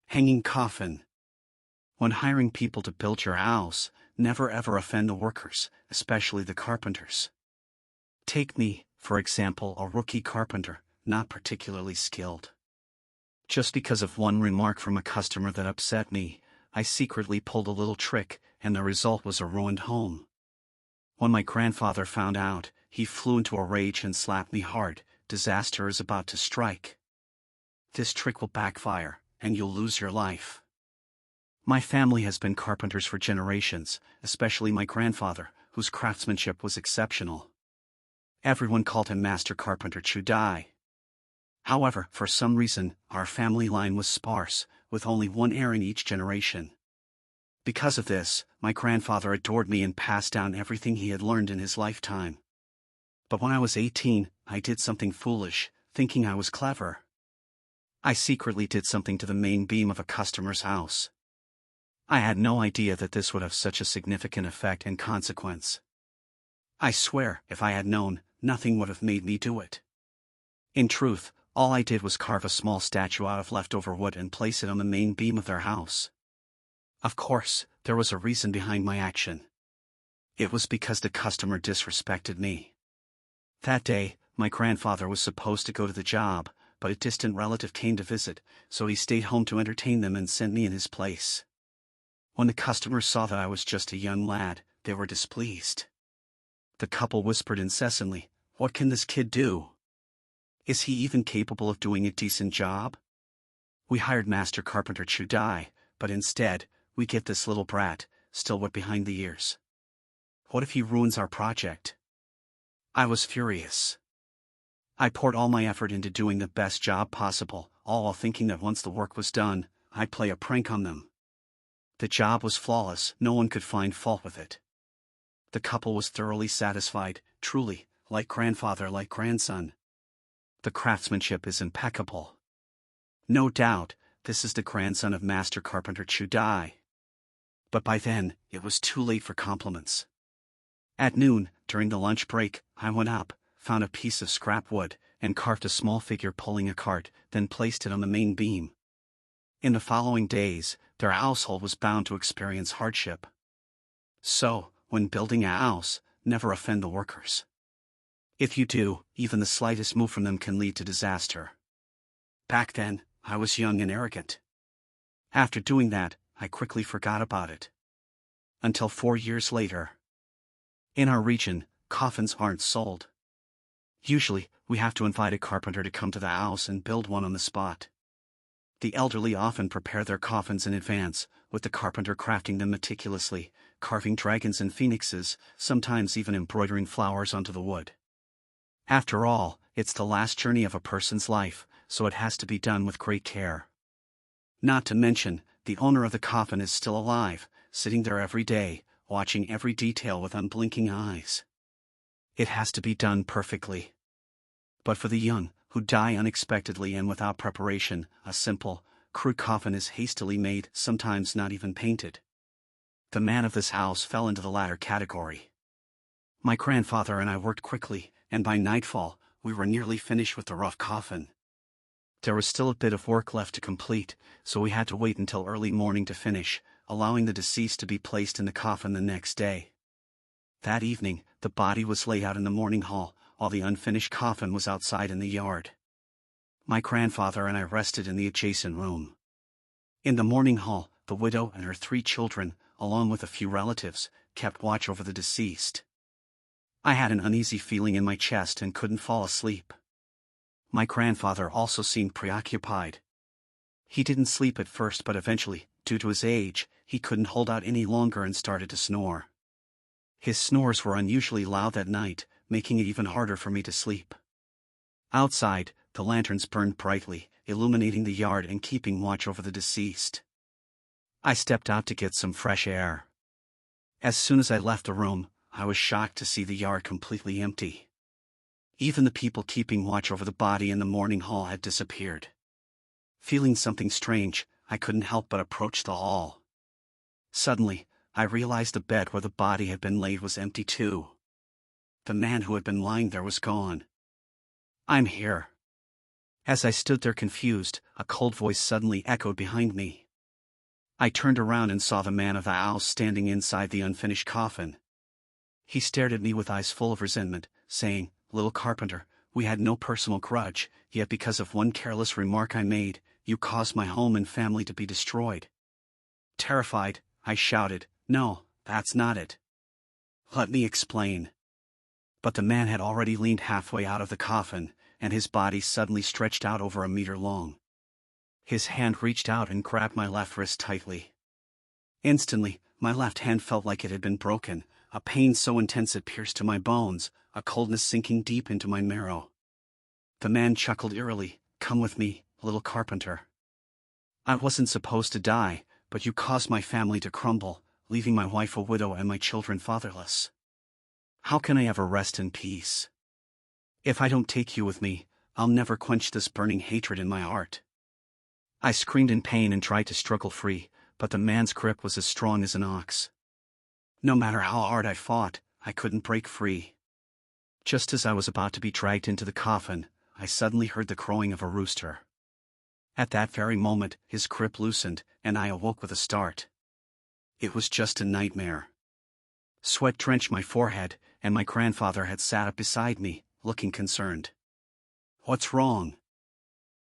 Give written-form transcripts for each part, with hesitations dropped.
Hanging coffin. When hiring people to build your house, never ever offend the workers, especially the carpenters. Take me, for example, a rookie carpenter, not particularly skilled. Just because of one remark from a customer that upset me, I secretly pulled a little trick, and the result was a ruined home. When my grandfather found out, he flew into a rage and slapped me hard. Disaster is about to strike. This trick will backfire, and you'll lose your life. My family has been carpenters for generations, especially my grandfather, whose craftsmanship was exceptional. Everyone called him Master Carpenter Chudai. However, for some reason, our family line was sparse, with only one heir in each generation. Because of this, my grandfather adored me and passed down everything he had learned in his lifetime. But when I was 18, I did something foolish, thinking I was clever. I secretly did something to the main beam of a customer's house. I had no idea that this would have such a significant effect and consequence. I swear, if I had known, nothing would have made me do it. In truth, all I did was carve a small statue out of leftover wood and place it on the main beam of their house. Of course, there was a reason behind my action. It was because the customer disrespected me. That day, my grandfather was supposed to go to the job, but a distant relative came to visit, so he stayed home to entertain them and sent me in his place. When the customers saw that I was just a young lad, they were displeased. The couple whispered incessantly, "What can this kid do? Is he even capable of doing a decent job? We hired Master Carpenter Chudai, but instead, we get this little brat, still wet behind the ears. What if he ruins our project?" I was furious. I poured all my effort into doing the best job possible, all while thinking that once the work was done, I'd play a prank on them. The job was flawless, no one could find fault with it. The couple was thoroughly satisfied, truly, like grandfather like grandson. The craftsmanship is impeccable. No doubt, this is the grandson of Master Carpenter Chudai. But by then, it was too late for compliments. At noon, during the lunch break, I went up, found a piece of scrap wood, and carved a small figure pulling a cart, then placed it on the main beam. In the following days, their household was bound to experience hardship. So, when building a house, never offend the workers. If you do, even the slightest move from them can lead to disaster. Back then, I was young and arrogant. After doing that, I quickly forgot about it. Until 4 years later. In our region, coffins aren't sold. Usually, we have to invite a carpenter to come to the house and build one on the spot. The elderly often prepare their coffins in advance, with the carpenter crafting them meticulously, carving dragons and phoenixes, sometimes even embroidering flowers onto the wood. After all, it's the last journey of a person's life, so it has to be done with great care. Not to mention, the owner of the coffin is still alive, sitting there every day, watching every detail with unblinking eyes. It has to be done perfectly. But for the young, who die unexpectedly and without preparation, a simple, crude coffin is hastily made, sometimes not even painted. The man of this house fell into the latter category. My grandfather and I worked quickly, and by nightfall, we were nearly finished with the rough coffin. There was still a bit of work left to complete, so we had to wait until early morning to finish, allowing the deceased to be placed in the coffin the next day. That evening, the body was laid out in the morning hall, while the unfinished coffin was outside in the yard. My grandfather and I rested in the adjacent room. In the morning hall, the widow and her 3 children, along with a few relatives, kept watch over the deceased. I had an uneasy feeling in my chest and couldn't fall asleep. My grandfather also seemed preoccupied. He didn't sleep at first, but eventually, due to his age, he couldn't hold out any longer and started to snore. His snores were unusually loud that night, making it even harder for me to sleep. Outside, the lanterns burned brightly, illuminating the yard and keeping watch over the deceased. I stepped out to get some fresh air. As soon as I left the room, I was shocked to see the yard completely empty. Even the people keeping watch over the body in the morning hall had disappeared. Feeling something strange, I couldn't help but approach the hall. Suddenly, I realized the bed where the body had been laid was empty too. The man who had been lying there was gone. "I'm here." As I stood there confused, a cold voice suddenly echoed behind me. I turned around and saw the man of the house standing inside the unfinished coffin. He stared at me with eyes full of resentment, saying, "Little Carpenter, we had no personal grudge, yet because of one careless remark I made, you caused my home and family to be destroyed." Terrified, I shouted, "No, that's not it. Let me explain." But the man had already leaned halfway out of the coffin, and his body suddenly stretched out over a meter long. His hand reached out and grabbed my left wrist tightly. Instantly, my left hand felt like it had been broken, a pain so intense it pierced to my bones, a coldness sinking deep into my marrow. The man chuckled eerily, "Come with me, little Carpenter. I wasn't supposed to die, but you caused my family to crumble, leaving my wife a widow and my children fatherless. How can I ever rest in peace? If I don't take you with me, I'll never quench this burning hatred in my heart." I screamed in pain and tried to struggle free, but the man's grip was as strong as an ox. No matter how hard I fought, I couldn't break free. Just as I was about to be dragged into the coffin, I suddenly heard the crowing of a rooster. At that very moment, his grip loosened, and I awoke with a start. It was just a nightmare. Sweat drenched my forehead, and my grandfather had sat up beside me, looking concerned. "What's wrong?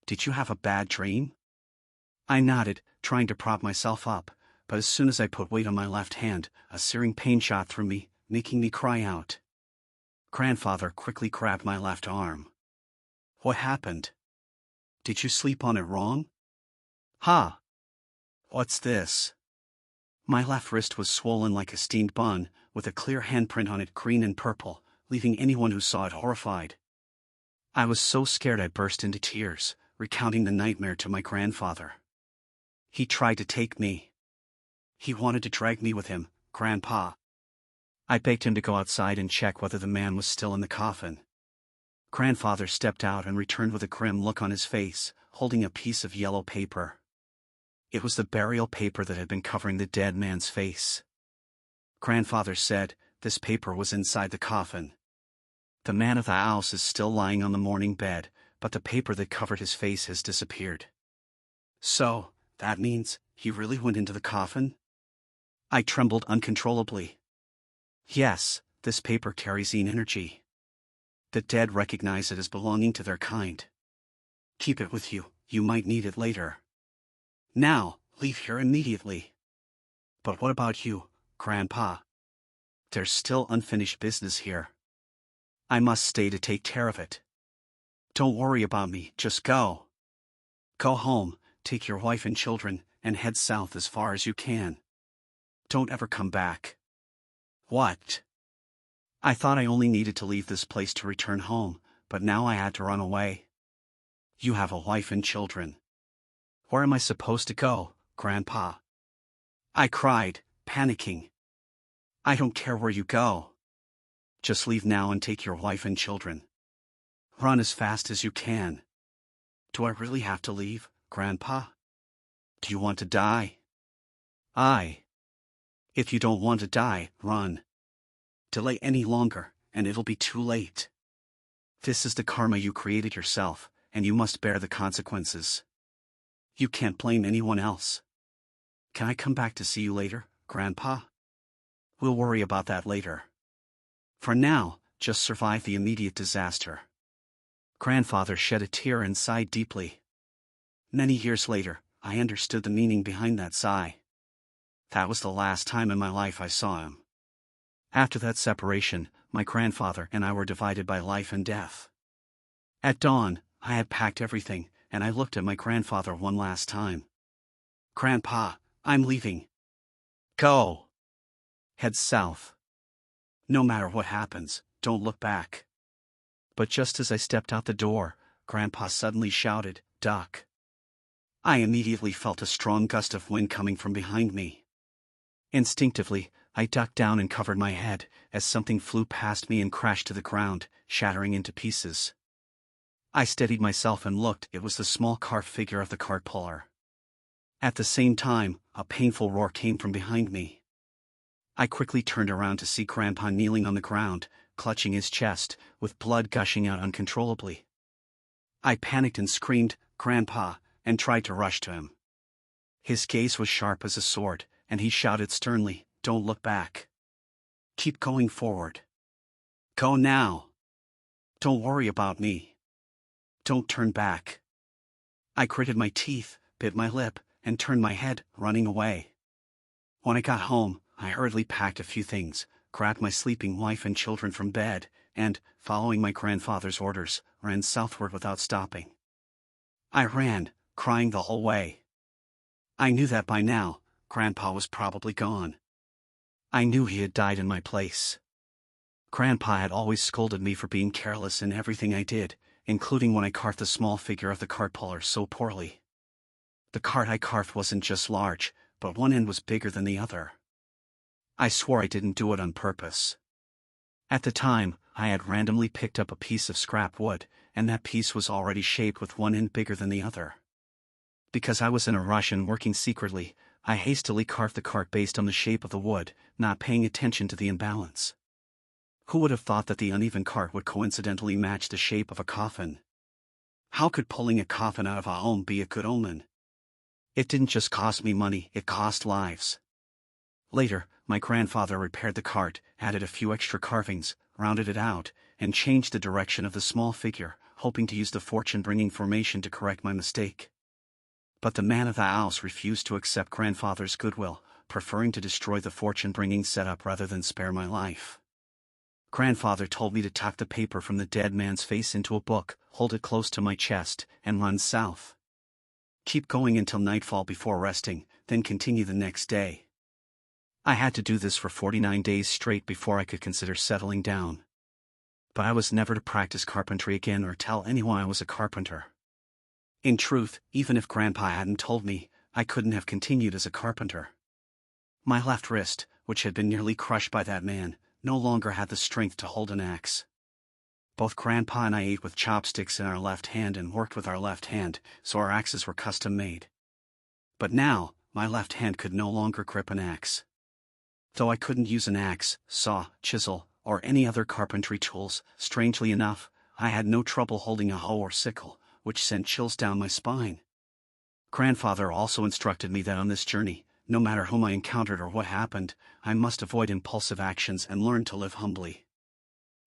Did you have a bad dream?" I nodded, trying to prop myself up, but as soon as I put weight on my left hand, a searing pain shot through me, making me cry out. Grandfather quickly grabbed my left arm. "What happened? Did you sleep on it wrong?" "Ha! What's this?" My left wrist was swollen like a steamed bun, with a clear handprint on it, green and purple, leaving anyone who saw it horrified. I was so scared I burst into tears, recounting the nightmare to my grandfather. He tried to take me. He wanted to drag me with him, Grandpa. I begged him to go outside and check whether the man was still in the coffin. Grandfather stepped out and returned with a grim look on his face, holding a piece of yellow paper. It was the burial paper that had been covering the dead man's face. Grandfather said, "This paper was inside the coffin. The man of the house is still lying on the mourning bed, but the paper that covered his face has disappeared." "So, that means he really went into the coffin?" I trembled uncontrollably. "Yes, this paper carries energy. The dead recognize it as belonging to their kind. Keep it with you, you might need it later. Now, leave here immediately." "But what about you, Grandpa? There's still unfinished business here. I must stay to take care of it." "Don't worry about me, just go. Go home, take your wife and children, and head south as far as you can. Don't ever come back." "What?" I thought I only needed to leave this place to return home, but now I had to run away. "You have a wife and children. Where am I supposed to go, Grandpa?" I cried, panicking. "I don't care where you go. Just leave now and take your wife and children. Run as fast as you can." "Do I really have to leave, Grandpa? Do you want to die?" "Aye. If you don't want to die, run. Delay any longer, and it'll be too late. This is the karma you created yourself, and you must bear the consequences. You can't blame anyone else. Can I come back to see you later, Grandpa? We'll worry about that later. For now, just survive the immediate disaster." Grandfather shed a tear and sighed deeply. Many years later, I understood the meaning behind that sigh. That was the last time in my life I saw him. After that separation, my grandfather and I were divided by life and death. At dawn, I had packed everything, and I looked at my grandfather one last time. "Grandpa, I'm leaving." "Go. Head south. No matter what happens, don't look back." But just as I stepped out the door, Grandpa suddenly shouted, "Duck." I immediately felt a strong gust of wind coming from behind me. Instinctively, I ducked down and covered my head, as something flew past me and crashed to the ground, shattering into pieces. I steadied myself and looked. It was the small carved figure of the cart puller. At the same time, a painful roar came from behind me. I quickly turned around to see Grandpa kneeling on the ground, clutching his chest, with blood gushing out uncontrollably. I panicked and screamed, "Grandpa," and tried to rush to him. His gaze was sharp as a sword, and he shouted sternly, "Don't look back. Keep going forward. Go now. Don't worry about me. Don't turn back." I gritted my teeth, bit my lip, and turned my head, running away. When I got home, I hurriedly packed a few things, grabbed my sleeping wife and children from bed, and, following my grandfather's orders, ran southward without stopping. I ran, crying the whole way. I knew that by now, Grandpa was probably gone. I knew he had died in my place. Grandpa had always scolded me for being careless in everything I did, including when I carved the small figure of the cart puller so poorly. The cart I carved wasn't just large, but one end was bigger than the other. I swore I didn't do it on purpose. At the time, I had randomly picked up a piece of scrap wood, and that piece was already shaped with one end bigger than the other. Because I was in a rush and working secretly, I hastily carved the cart based on the shape of the wood, not paying attention to the imbalance. Who would have thought that the uneven cart would coincidentally match the shape of a coffin? How could pulling a coffin out of a home be a good omen? It didn't just cost me money, it cost lives. Later, my grandfather repaired the cart, added a few extra carvings, rounded it out, and changed the direction of the small figure, hoping to use the fortune-bringing formation to correct my mistake. But the man of the house refused to accept grandfather's goodwill, preferring to destroy the fortune-bringing setup rather than spare my life. Grandfather told me to tuck the paper from the dead man's face into a book, hold it close to my chest, and run south. Keep going until nightfall before resting, then continue the next day. I had to do this for 49 days straight before I could consider settling down. But I was never to practice carpentry again or tell anyone I was a carpenter. In truth, even if Grandpa hadn't told me, I couldn't have continued as a carpenter. My left wrist, which had been nearly crushed by that man, no longer had the strength to hold an axe. Both Grandpa and I ate with chopsticks in our left hand and worked with our left hand, so our axes were custom-made. But now, my left hand could no longer grip an axe. Though I couldn't use an axe, saw, chisel, or any other carpentry tools, strangely enough, I had no trouble holding a hoe or sickle, which sent chills down my spine. Grandfather also instructed me that on this journey, no matter whom I encountered or what happened, I must avoid impulsive actions and learn to live humbly.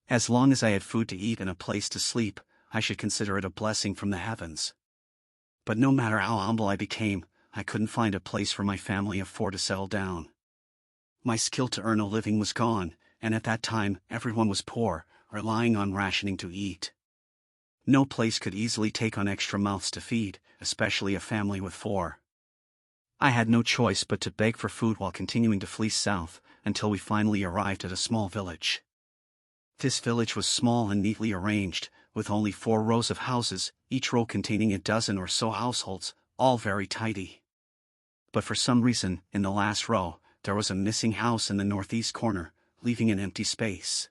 As long as I had food to eat and a place to sleep, I should consider it a blessing from the heavens. But no matter how humble I became, I couldn't find a place for my family of four to settle down. My skill to earn a living was gone, and at that time everyone was poor, relying on rationing to eat. No place could easily take on extra mouths to feed, especially a family with four. I had no choice but to beg for food while continuing to flee south, until we finally arrived at a small village. This village was small and neatly arranged, with only 4 rows of houses, each row containing a dozen or so households, all very tidy. But for some reason, in the last row, there was a missing house in the northeast corner, leaving an empty space.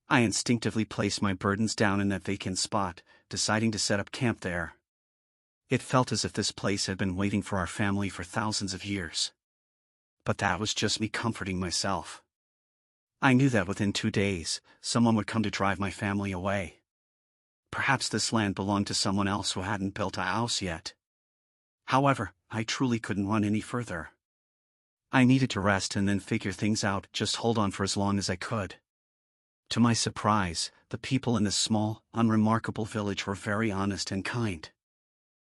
I instinctively placed my burdens down in that vacant spot, deciding to set up camp there. It felt as if this place had been waiting for our family for thousands of years. But that was just me comforting myself. I knew that within 2 days, someone would come to drive my family away. Perhaps this land belonged to someone else who hadn't built a house yet. However, I truly couldn't run any further. I needed to rest and then figure things out, just hold on for as long as I could. To my surprise, the people in this small, unremarkable village were very honest and kind.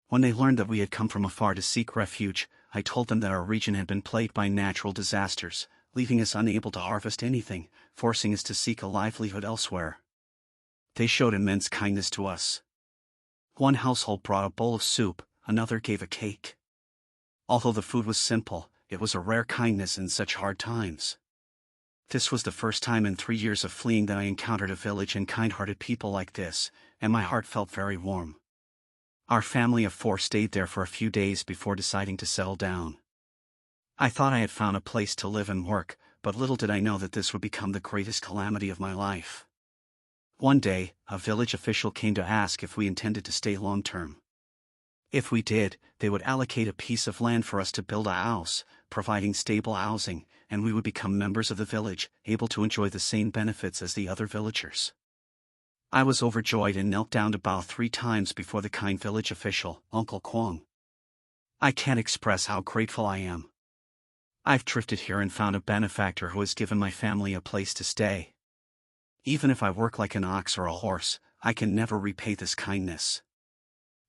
When they learned that we had come from afar to seek refuge, I told them that our region had been plagued by natural disasters, leaving us unable to harvest anything, forcing us to seek a livelihood elsewhere. They showed immense kindness to us. One household brought a bowl of soup, another gave a cake. Although the food was simple, it was a rare kindness in such hard times. This was the first time in 3 years of fleeing that I encountered a village and kind-hearted people like this, and my heart felt very warm. Our family of 4 stayed there for a few days before deciding to settle down. I thought I had found a place to live and work, but little did I know that this would become the greatest calamity of my life. One day, a village official came to ask if we intended to stay long-term. If we did, they would allocate a piece of land for us to build a house, providing stable housing, and we would become members of the village, able to enjoy the same benefits as the other villagers. I was overjoyed and knelt down to bow 3 times before the kind village official, Uncle Kuang. I can't express how grateful I am. I've drifted here and found a benefactor who has given my family a place to stay. Even if I work like an ox or a horse, I can never repay this kindness.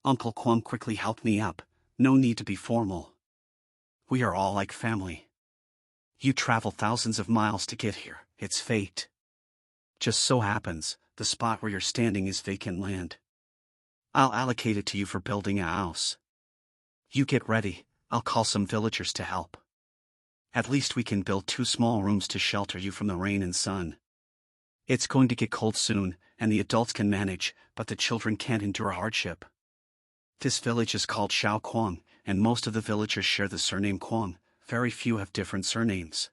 Uncle Kuang quickly helped me up. No need to be formal. We are all like family. You travel thousands of miles to get here, it's fate. Just so happens, the spot where you're standing is vacant land. I'll allocate it to you for building a house. You get ready, I'll call some villagers to help. At least we can build 2 small rooms to shelter you from the rain and sun. It's going to get cold soon, and the adults can manage, but the children can't endure hardship. This village is called Shao Kuang, and most of the villagers share the surname Kuang. Very few have different surnames.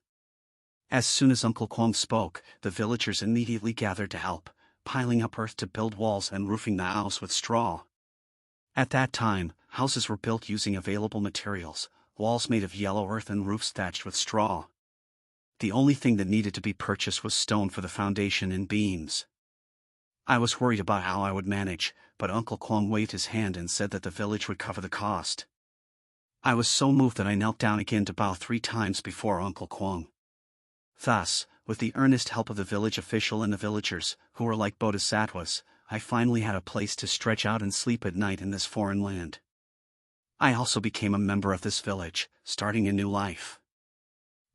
As soon as Uncle Kuang spoke, the villagers immediately gathered to help, piling up earth to build walls and roofing the house with straw. At that time, houses were built using available materials, walls made of yellow earth and roofs thatched with straw. The only thing that needed to be purchased was stone for the foundation and beams. I was worried about how I would manage, but Uncle Kuang waved his hand and said that the village would cover the cost. I was so moved that I knelt down again to bow 3 times before Uncle Kuang. Thus, with the earnest help of the village official and the villagers, who were like bodhisattvas, I finally had a place to stretch out and sleep at night in this foreign land. I also became a member of this village, starting a new life.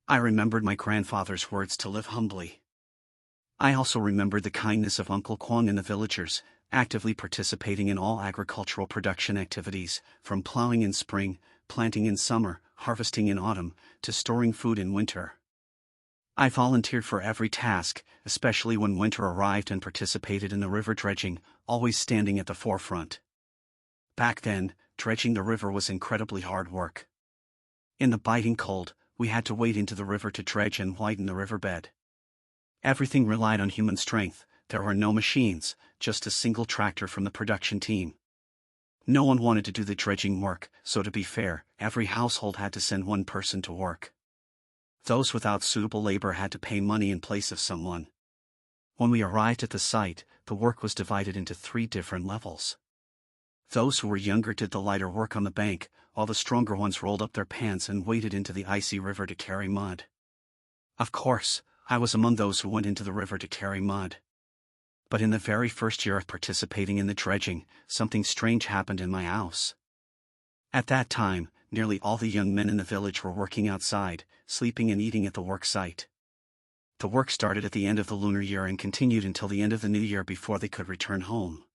I remembered my grandfather's words to live humbly. I also remembered the kindness of Uncle Kuang and the villagers, actively participating in all agricultural production activities, from plowing in spring, planting in summer, harvesting in autumn, to storing food in winter. I volunteered for every task, especially when winter arrived, and participated in the river dredging, always standing at the forefront. Back then, dredging the river was incredibly hard work. In the biting cold, we had to wade into the river to dredge and widen the riverbed. Everything relied on human strength. There were no machines, just a single tractor from the production team. No one wanted to do the dredging work, so to be fair, every household had to send one person to work. Those without suitable labor had to pay money in place of someone. When we arrived at the site, the work was divided into 3 different levels. Those who were younger did the lighter work on the bank, while the stronger ones rolled up their pants and waded into the icy river to carry mud. Of course, I was among those who went into the river to carry mud. But in the very first year of participating in the dredging, something strange happened in my house. At that time, nearly all the young men in the village were working outside, sleeping and eating at the work site. The work started at the end of the lunar year and continued until the end of the new year before they could return home.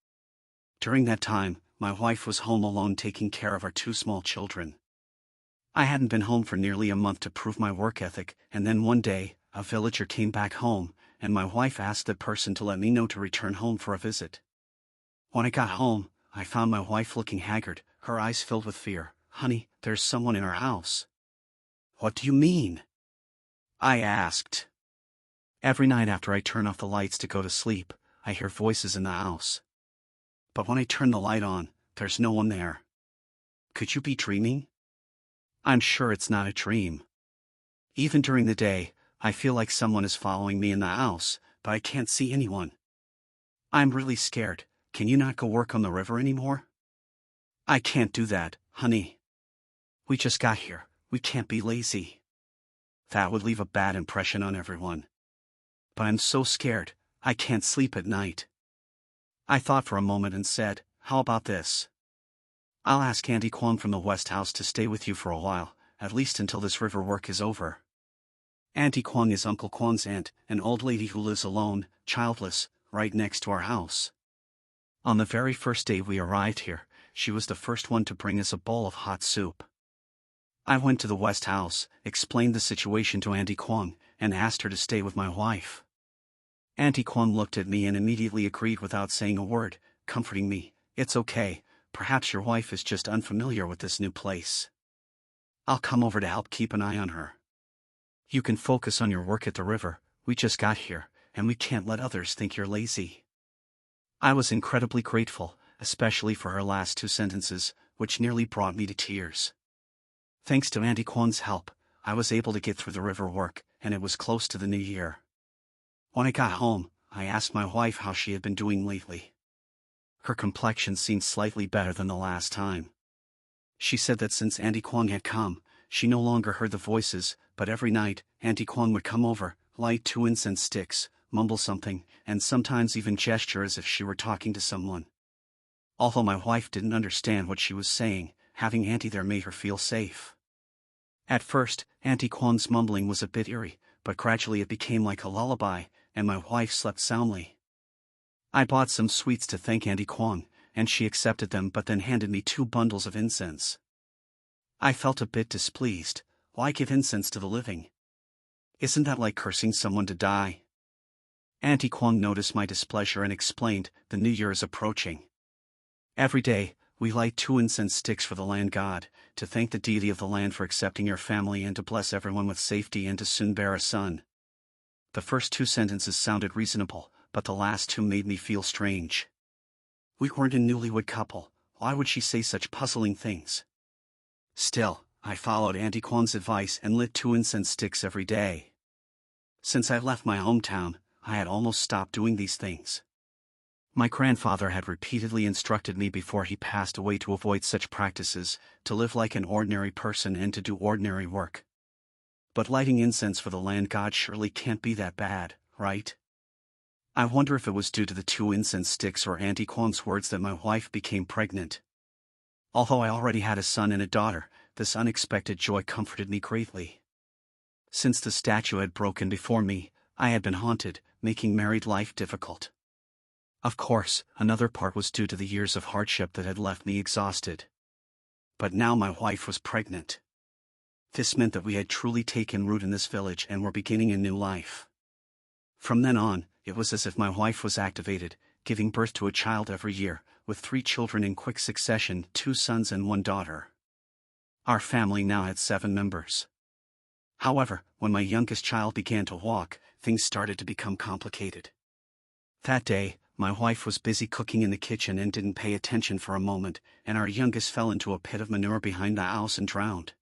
During that time, my wife was home alone taking care of our 2 small children. I hadn't been home for nearly a month to prove my work ethic, and then one day, a villager came back home, and my wife asked that person to let me know to return home for a visit. When I got home, I found my wife looking haggard, her eyes filled with fear. "Honey, there's someone in our house." "What do you mean?" I asked. "Every night after I turn off the lights to go to sleep, I hear voices in the house. But when I turn the light on, there's no one there. Could you be dreaming?" "I'm sure it's not a dream. Even during the day, I feel like someone is following me in the house, but I can't see anyone. I'm really scared. Can you not go work on the river anymore?" "I can't do that, honey. We just got here, we can't be lazy. That would leave a bad impression on everyone. But I'm so scared, I can't sleep at night." I thought for a moment and said, "How about this? I'll ask Auntie Kuang from the West House to stay with you for a while, at least until this river work is over." Auntie Kuang is Uncle Kuang's aunt, an old lady who lives alone, childless, right next to our house. On the very first day we arrived here, she was the first one to bring us a bowl of hot soup. I went to the West House, explained the situation to Auntie Kuang, and asked her to stay with my wife. Auntie Kuang looked at me and immediately agreed without saying a word, comforting me. "It's okay, perhaps your wife is just unfamiliar with this new place. I'll come over to help keep an eye on her. You can focus on your work at the river, we just got here, and we can't let others think you're lazy." I was incredibly grateful, especially for her last 2 sentences, which nearly brought me to tears. Thanks to Auntie Kuang's help, I was able to get through the river work, and it was close to the new year. When I got home, I asked my wife how she had been doing lately. Her complexion seemed slightly better than the last time. She said that since Auntie Kuang had come, she no longer heard the voices, but every night, Auntie Kuang would come over, light 2 incense sticks, mumble something, and sometimes even gesture as if she were talking to someone. Although my wife didn't understand what she was saying, having Auntie there made her feel safe. At first, Auntie Kuang's mumbling was a bit eerie, but gradually it became like a lullaby, and my wife slept soundly. I bought some sweets to thank Auntie Kuang, and she accepted them but then handed me 2 bundles of incense. I felt a bit displeased. Why give incense to the living? Isn't that like cursing someone to die? Auntie Kuang noticed my displeasure and explained, the new year is approaching. Every day, we light 2 incense sticks for the land god, to thank the deity of the land for accepting your family and to bless everyone with safety and to soon bear a son. The first 2 sentences sounded reasonable, but the last 2 made me feel strange. We weren't a newlywed couple, why would she say such puzzling things? Still, I followed Auntie Kuang's advice and lit 2 incense sticks every day. Since I left my hometown, I had almost stopped doing these things. My grandfather had repeatedly instructed me before he passed away to avoid such practices, to live like an ordinary person and to do ordinary work. But lighting incense for the land god surely can't be that bad, right? I wonder if it was due to the 2 incense sticks or Auntie Kuang's words that my wife became pregnant. Although I already had a son and a daughter, this unexpected joy comforted me greatly. Since the statue had broken before me, I had been haunted, making married life difficult. Of course, another part was due to the years of hardship that had left me exhausted. But now my wife was pregnant. This meant that we had truly taken root in this village and were beginning a new life. From then on, it was as if my wife was activated, giving birth to a child every year, with 3 children in quick succession, 2 sons and 1 daughter. Our family now had 7 members. However, when my youngest child began to walk, things started to become complicated. That day, my wife was busy cooking in the kitchen and didn't pay attention for a moment, and our youngest fell into a pit of manure behind the house and drowned.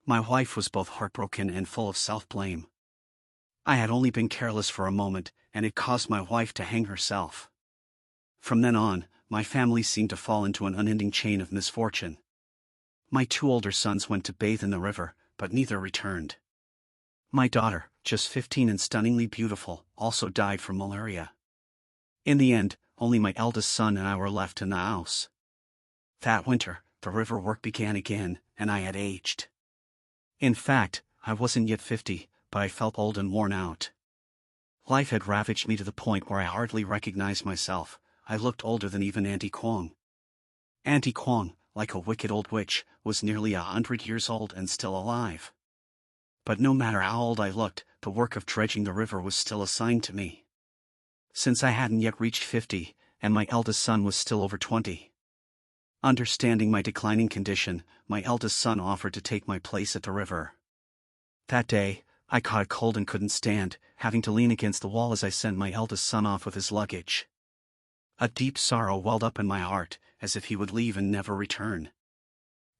My wife was both heartbroken and full of self-blame. I had only been careless for a moment, and it caused my wife to hang herself. From then on, my family seemed to fall into an unending chain of misfortune. My 2 older sons went to bathe in the river, but neither returned. My daughter, just 15 and stunningly beautiful, also died from malaria. In the end, only my eldest son and I were left in the house. That winter, the river work began again, and I had aged. In fact, I wasn't yet 50, but I felt old and worn out. Life had ravaged me to the point where I hardly recognized myself. I looked older than even Auntie Kuang. Auntie Kuang, like a wicked old witch, was nearly 100 years old and still alive. But no matter how old I looked, the work of dredging the river was still assigned to me. Since I hadn't yet reached 50, and my eldest son was still over 20. Understanding my declining condition, my eldest son offered to take my place at the river. That day, I caught a cold and couldn't stand, having to lean against the wall as I sent my eldest son off with his luggage. A deep sorrow welled up in my heart, as if he would leave and never return.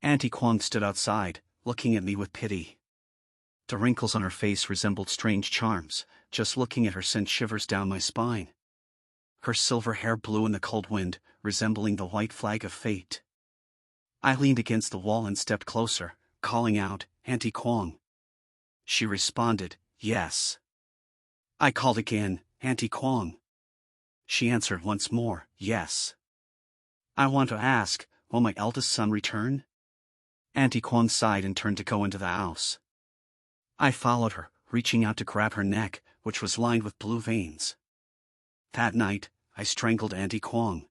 Auntie Kuang stood outside, looking at me with pity. The wrinkles on her face resembled strange charms, just looking at her sent shivers down my spine. Her silver hair blew in the cold wind, resembling the white flag of fate. I leaned against the wall and stepped closer, calling out, "Auntie Kuang." She responded, "Yes." I called again, "Auntie Kuang." She answered once more, "Yes." I want to ask, will my eldest son return? Auntie Kuang sighed and turned to go into the house. I followed her, reaching out to grab her neck, which was lined with blue veins. That night, I strangled Auntie Kuang.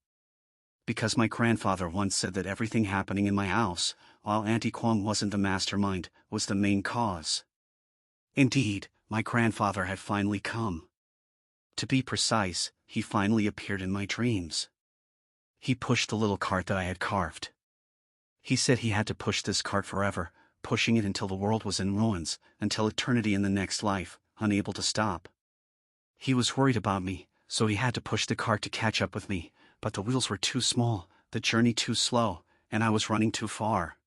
Because my grandfather once said that everything happening in my house, while Auntie Kuang wasn't the mastermind, was the main cause. Indeed, my grandfather had finally come. To be precise, he finally appeared in my dreams. He pushed the little cart that I had carved. He said he had to push this cart forever, pushing it until the world was in ruins, until eternity in the next life, unable to stop. He was worried about me, so he had to push the cart to catch up with me, but the wheels were too small, the journey too slow, and I was running too far.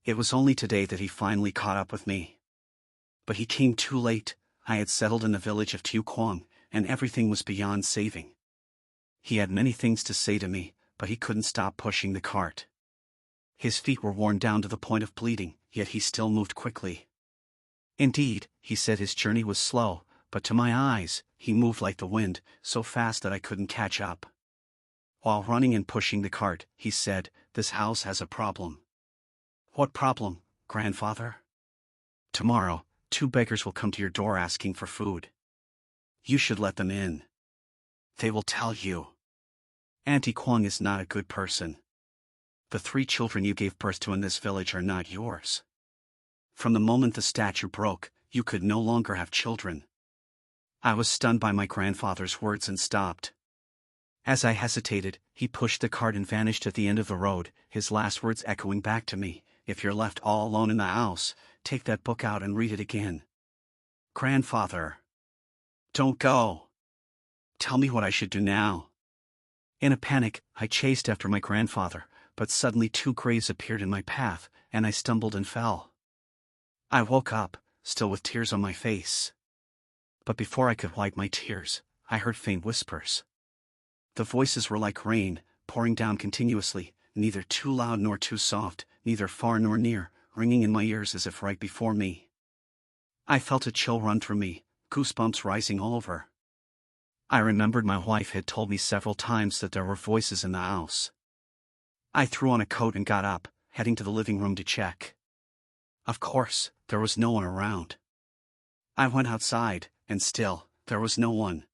It was only today that he finally caught up with me. But he came too late. I had settled in the village of Kuang, and everything was beyond saving. He had many things to say to me, but he couldn't stop pushing the cart. His feet were worn down to the point of bleeding, yet he still moved quickly. Indeed, he said his journey was slow, but to my eyes, he moved like the wind, so fast that I couldn't catch up. While running and pushing the cart, he said, "This house has a problem." "What problem, grandfather?" "Tomorrow, 2 beggars will come to your door asking for food. You should let them in. They will tell you. Auntie Kuang is not a good person. The 3 children you gave birth to in this village are not yours. From the moment the statue broke, you could no longer have children." I was stunned by my grandfather's words and stopped. As I hesitated, he pushed the cart and vanished at the end of the road, his last words echoing back to me, "If you're left all alone in the house, take that book out and read it again." "Grandfather, don't go. Tell me what I should do now." In a panic, I chased after my grandfather, but suddenly 2 graves appeared in my path, and I stumbled and fell. I woke up, still with tears on my face. But before I could wipe my tears, I heard faint whispers. The voices were like rain, pouring down continuously, neither too loud nor too soft, neither far nor near, ringing in my ears as if right before me. I felt a chill run through me, goosebumps rising all over. I remembered my wife had told me several times that there were voices in the house. I threw on a coat and got up, heading to the living room to check. Of course, there was no one around. I went outside, and still, there was no one.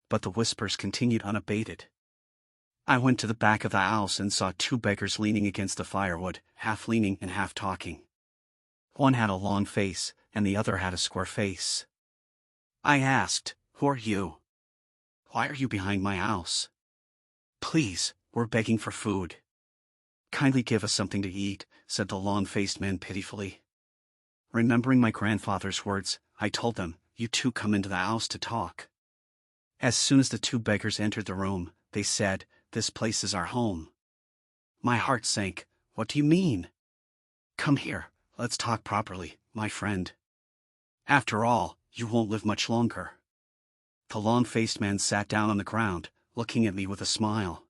But the whispers continued unabated. I went to the back of the house and saw 2 beggars leaning against the firewood, half leaning and half talking. One had a long face, and the other had a square face. I asked, "Who are you? Why are you behind my house? Please, we're begging for food." "Kindly give us something to eat," said the long-faced man pitifully. Remembering my grandfather's words, I told them, "You 2 come into the house to talk." As soon as the 2 beggars entered the room, they said, "This place is our home." My heart sank. "What do you mean?" "Come here, let's talk properly, my friend. After all, you won't live much longer." The long-faced man sat down on the ground, looking at me with a smile.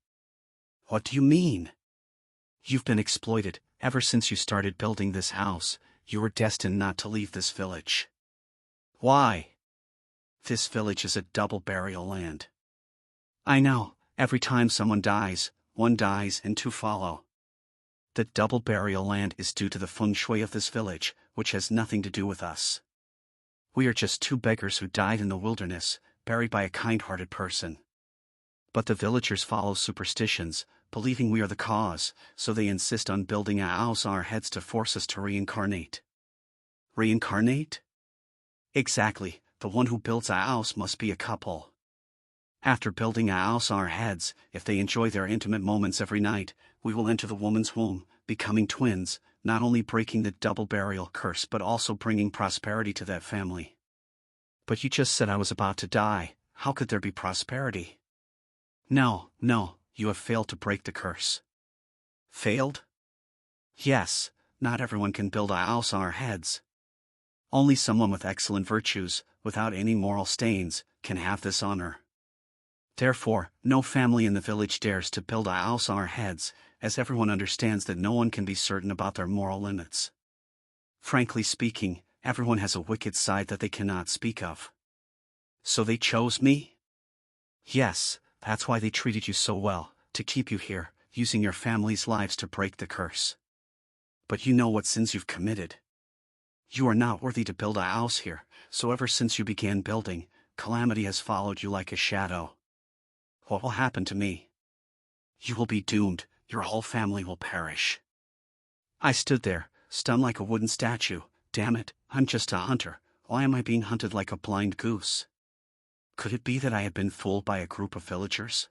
"What do you mean?" "You've been exploited. Ever since you started building this house, you were destined not to leave this village." "Why?" "This village is a double burial land." "I know, every time someone dies, 1 dies and 2 follow. The double burial land is due to the feng shui of this village, which has nothing to do with us. We are just 2 beggars who died in the wilderness, buried by a kind-hearted person. But the villagers follow superstitions, believing we are the cause, so they insist on building a house on our heads to force us to reincarnate." "Reincarnate?" "Exactly, the one who builds a house must be a couple. After building a house on our heads, if they enjoy their intimate moments every night, we will enter the woman's womb, becoming twins, not only breaking the double burial curse but also bringing prosperity to that family." "But you just said I was about to die, how could there be prosperity?" No, you have failed to break the curse." "Failed?" "Yes, not everyone can build a house on our heads. Only someone with excellent virtues, without any moral stains, can have this honor. Therefore, no family in the village dares to build a house on our heads, as everyone understands that no one can be certain about their moral limits. Frankly speaking, everyone has a wicked side that they cannot speak of." "So they chose me?" "Yes, that's why they treated you so well, to keep you here, using your family's lives to break the curse. But you know what sins you've committed. You are not worthy to build a house here, so ever since you began building, calamity has followed you like a shadow. What will happen to me?" "You will be doomed, your whole family will perish." I stood there, stunned like a wooden statue. Damn it, I'm just a hunter, why am I being hunted like a blind goose? Could it be that I had been fooled by a group of villagers?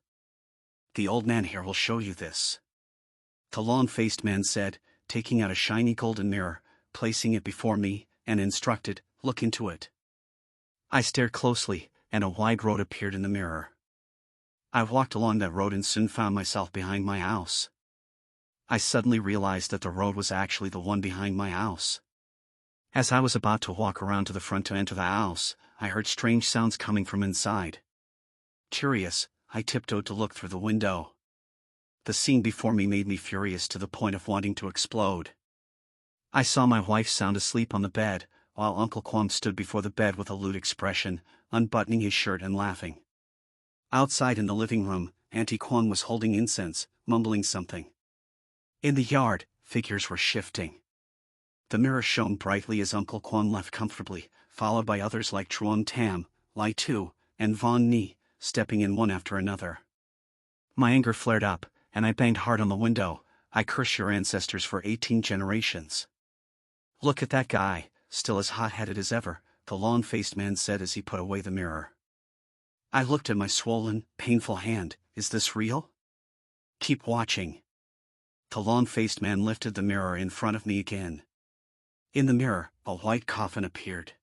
"The old man here will show you this," the long-faced man said, taking out a shiny golden mirror, placing it before me, and instructed, "Look into it." I stared closely, and a wide road appeared in the mirror. I walked along that road and soon found myself behind my house. I suddenly realized that the road was actually the one behind my house. As I was about to walk around to the front to enter the house, I heard strange sounds coming from inside. Curious, I tiptoed to look through the window. The scene before me made me furious to the point of wanting to explode. I saw my wife sound asleep on the bed, while Uncle Quan stood before the bed with a lewd expression, unbuttoning his shirt and laughing. Outside in the living room, Auntie Kuang was holding incense, mumbling something. In the yard, figures were shifting. The mirror shone brightly as Uncle Quan left comfortably, followed by others like Truong Tam, Lai Tu, and Von Ni, stepping in one after another. My anger flared up, and I banged hard on the window. I curse your ancestors for 18 generations. Look at that guy, still as hot-headed as ever, the long-faced man said as he put away the mirror. I looked at my swollen, painful hand. Is this real? Keep watching. The long-faced man lifted the mirror in front of me again. In the mirror, a white coffin appeared.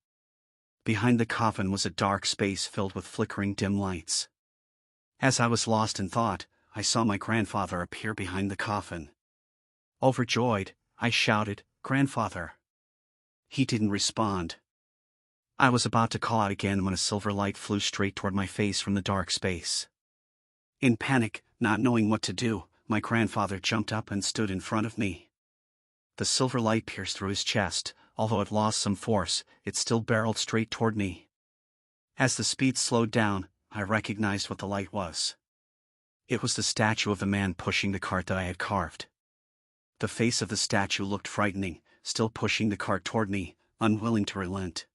Behind the coffin was a dark space filled with flickering dim lights. As I was lost in thought, I saw my grandfather appear behind the coffin. Overjoyed, I shouted, "Grandfather!" He didn't respond. I was about to call out again when a silver light flew straight toward my face from the dark space. In panic, not knowing what to do, my grandfather jumped up and stood in front of me. The silver light pierced through his chest. Although it lost some force, it still barreled straight toward me. As the speed slowed down, I recognized what the light was. It was the statue of the man pushing the cart that I had carved. The face of the statue looked frightening, still pushing the cart toward me, unwilling to relent.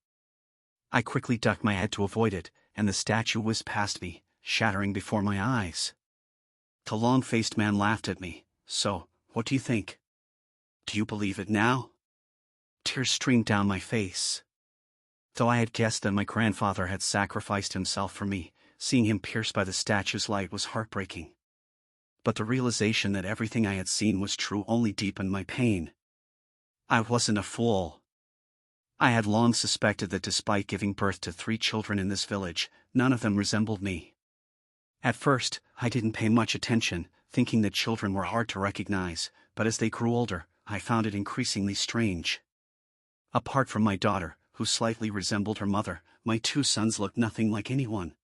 I quickly ducked my head to avoid it, and the statue whizzed past me, shattering before my eyes. The long-faced man laughed at me. So, what do you think? Do you believe it now? Tears streamed down my face. Though I had guessed that my grandfather had sacrificed himself for me, seeing him pierced by the statue's light was heartbreaking. But the realization that everything I had seen was true only deepened my pain. I wasn't a fool. I had long suspected that despite giving birth to 3 children in this village, none of them resembled me. At first, I didn't pay much attention, thinking that children were hard to recognize, but as they grew older, I found it increasingly strange. Apart from my daughter, who slightly resembled her mother, my 2 sons looked nothing like anyone.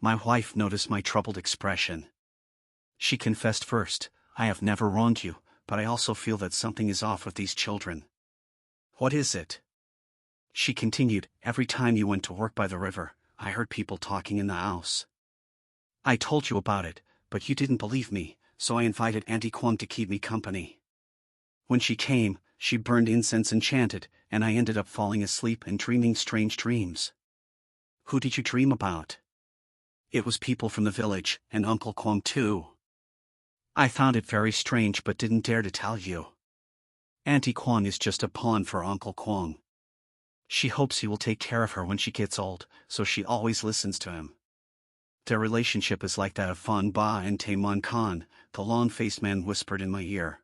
My wife noticed my troubled expression. She confessed first, "I have never wronged you, but I also feel that something is off with these children." "What is it?" She continued, "Every time you went to work by the river, I heard people talking in the house. I told you about it, but you didn't believe me, so I invited Auntie Kuang to keep me company. When she came, she burned incense and chanted, and I ended up falling asleep and dreaming strange dreams." "Who did you dream about?" "It was people from the village, and Uncle Kuang too. I found it very strange but didn't dare to tell you. Auntie Kuang is just a pawn for Uncle Kuang. She hopes he will take care of her when she gets old, so she always listens to him. Their relationship is like that of Fan Ba and Taimon Khan," the long-faced man whispered in my ear.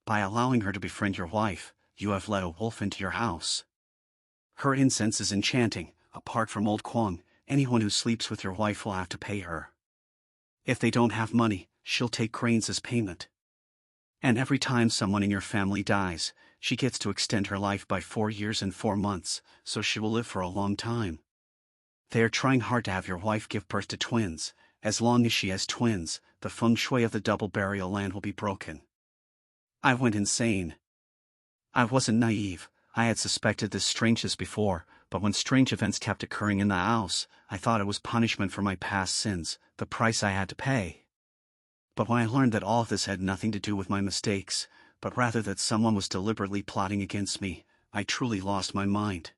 "By allowing her to befriend your wife, you have let a wolf into your house. Her incense is enchanting. Apart from old Kuang, anyone who sleeps with your wife will have to pay her. If they don't have money, she'll take grains as payment. And every time someone in your family dies, she gets to extend her life by 4 years and 4 months, so she will live for a long time. They are trying hard to have your wife give birth to twins. As long as she has twins, the feng shui of the double burial land will be broken." I went insane. I wasn't naive. I had suspected this strangeness before, but when strange events kept occurring in the house, I thought it was punishment for my past sins, the price I had to pay. But when I learned that all of this had nothing to do with my mistakes, but rather that someone was deliberately plotting against me, I truly lost my mind.